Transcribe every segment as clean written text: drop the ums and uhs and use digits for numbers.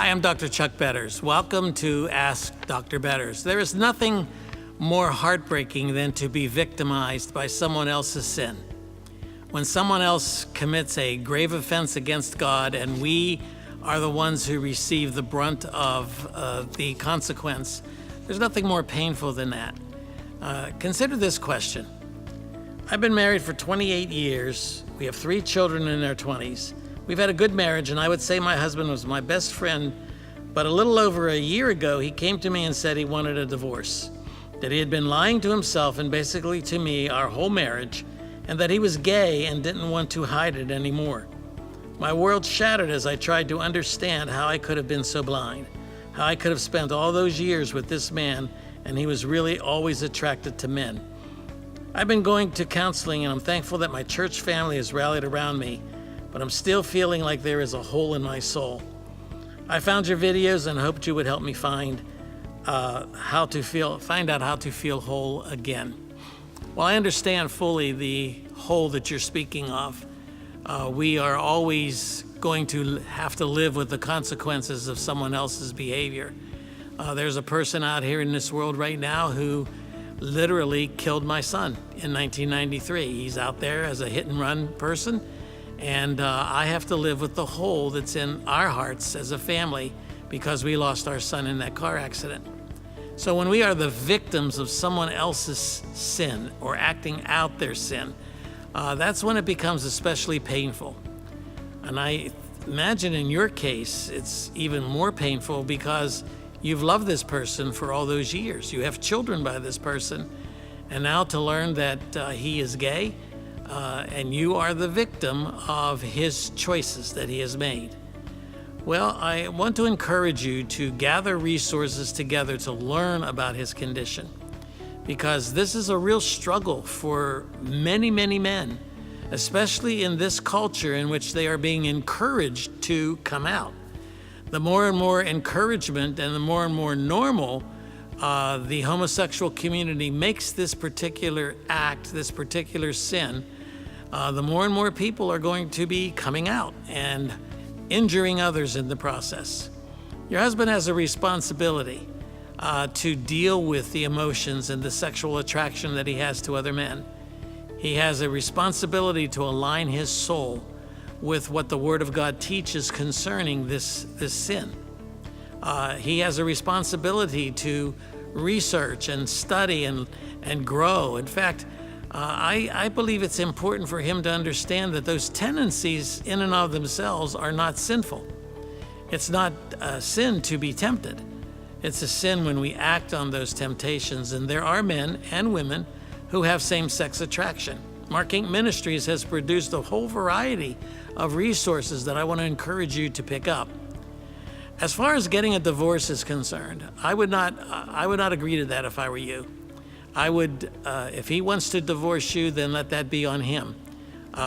Hi, I'm Dr. Chuck Betters. Welcome to Ask Dr. Betters. There is nothing more heartbreaking than to be victimized by someone else's sin. When someone else commits a grave offense against God and we are the ones who receive the brunt of the consequence, there's nothing more painful than that. Consider this question. I've been married for 28 years. We have 3 children in their 20s. We've had a good marriage, and I would say my husband was my best friend, but a little over a year ago, he came to me and said he wanted a divorce, that he had been lying to himself and basically to me our whole marriage, and that he was gay and didn't want to hide it anymore. My world shattered as I tried to understand how I could have been so blind, how I could have spent all those years with this man, and he was really always attracted to men. I've been going to counseling, and I'm thankful that my church family has rallied around me, but I'm still feeling like there is a hole in my soul. I found your videos and hoped you would help me find out how to feel whole again. Well, I understand fully the hole that you're speaking of. We are always going to have to live with the consequences of someone else's behavior. There's a person out here in this world right now who literally killed my son in 1993. He's out there as a hit and run person. And I have to live with the hole that's in our hearts as a family because we lost our son in that car accident. So when we are the victims of someone else's sin or acting out their sin, that's when it becomes especially painful. And I imagine in your case, it's even more painful because you've loved this person for all those years. You have children by this person. And now to learn that he is gay, and you are the victim of his choices that he has made. Well, I want to encourage you to gather resources together to learn about his condition, because this is a real struggle for many, many men, especially in this culture in which they are being encouraged to come out. The more and more encouragement and the more and more normal the homosexual community makes this particular act, this particular sin, the more and more people are going to be coming out and injuring others in the process. Your husband has a responsibility to deal with the emotions and the sexual attraction that he has to other men. He has a responsibility to align his soul with what the Word of God teaches concerning this sin. He has a responsibility to research and study and grow. In fact, I believe it's important for him to understand that those tendencies in and of themselves are not sinful. It's not a sin to be tempted. It's a sin when we act on those temptations. And there are men and women who have same-sex attraction. Mark Inc. Ministries has produced a whole variety of resources that I want to encourage you to pick up. As far as getting a divorce is concerned, I would not agree to that if I were you. I would, if he wants to divorce you, then let that be on him,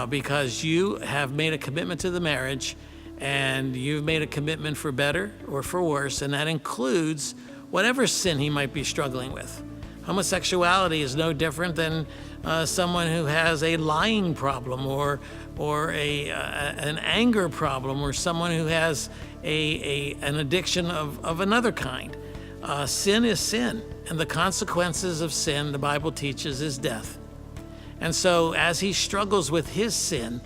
because you have made a commitment to the marriage, and you've made a commitment for better or for worse, and that includes whatever sin he might be struggling with. Homosexuality is no different than someone who has a lying problem or an anger problem, or someone who has an addiction of another kind. Sin is sin, and the consequences of sin, the Bible teaches, is death. And so as he struggles with his sin,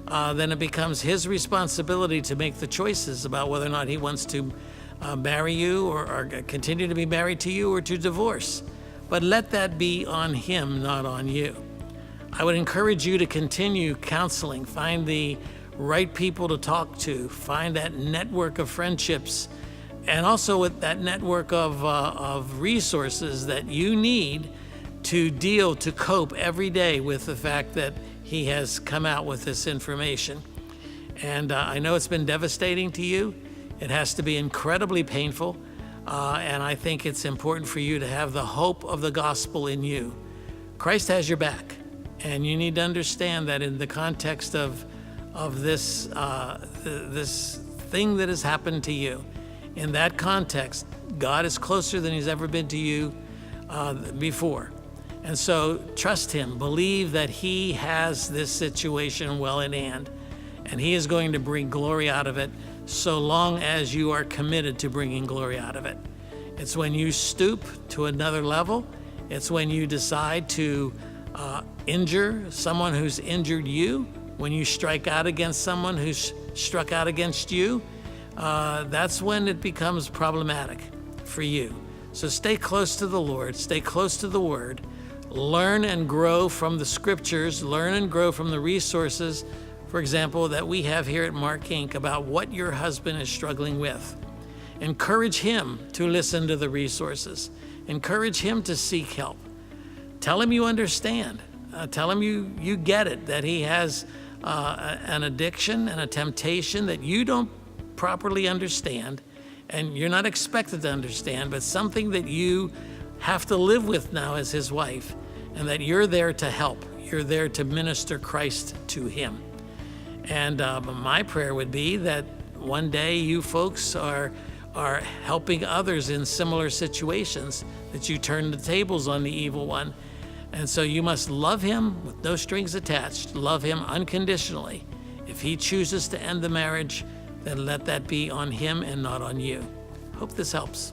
then it becomes his responsibility to make the choices about whether or not he wants to marry you or continue to be married to you or to divorce. But let that be on him, not on you. I would encourage you to continue counseling, find the right people to talk to, find that network of friendships, and also with that network of resources that you need to cope every day with the fact that he has come out with this information. And I know it's been devastating to you. It has to be incredibly painful. And I think it's important for you to have the hope of the gospel in you. Christ has your back. And you need to understand that in the context of this thing that has happened to you, in that context, God is closer than he's ever been to you before. And so trust him. Believe that he has this situation well in hand, and he is going to bring glory out of it so long as you are committed to bringing glory out of it. It's when you stoop to another level. It's when you decide to injure someone who's injured you, when you strike out against someone who's struck out against you. That's when it becomes problematic for you. So stay close to the Lord, stay close to the Word, learn and grow from the Scriptures, learn and grow from the resources, for example, that we have here at Mark Inc. about what your husband is struggling with. Encourage him to listen to the resources. Encourage him to seek help. Tell him you understand. Tell him you get it, that he has an addiction and a temptation that you don't properly understand, and you're not expected to understand, but something that you have to live with now as his wife, and that you're there to help. You're there to minister Christ to him. And my prayer would be that one day you folks are helping others in similar situations, that you turn the tables on the evil one. And so you must love him with no strings attached, love him unconditionally. If he chooses to end the marriage, then let that be on him and not on you. Hope this helps.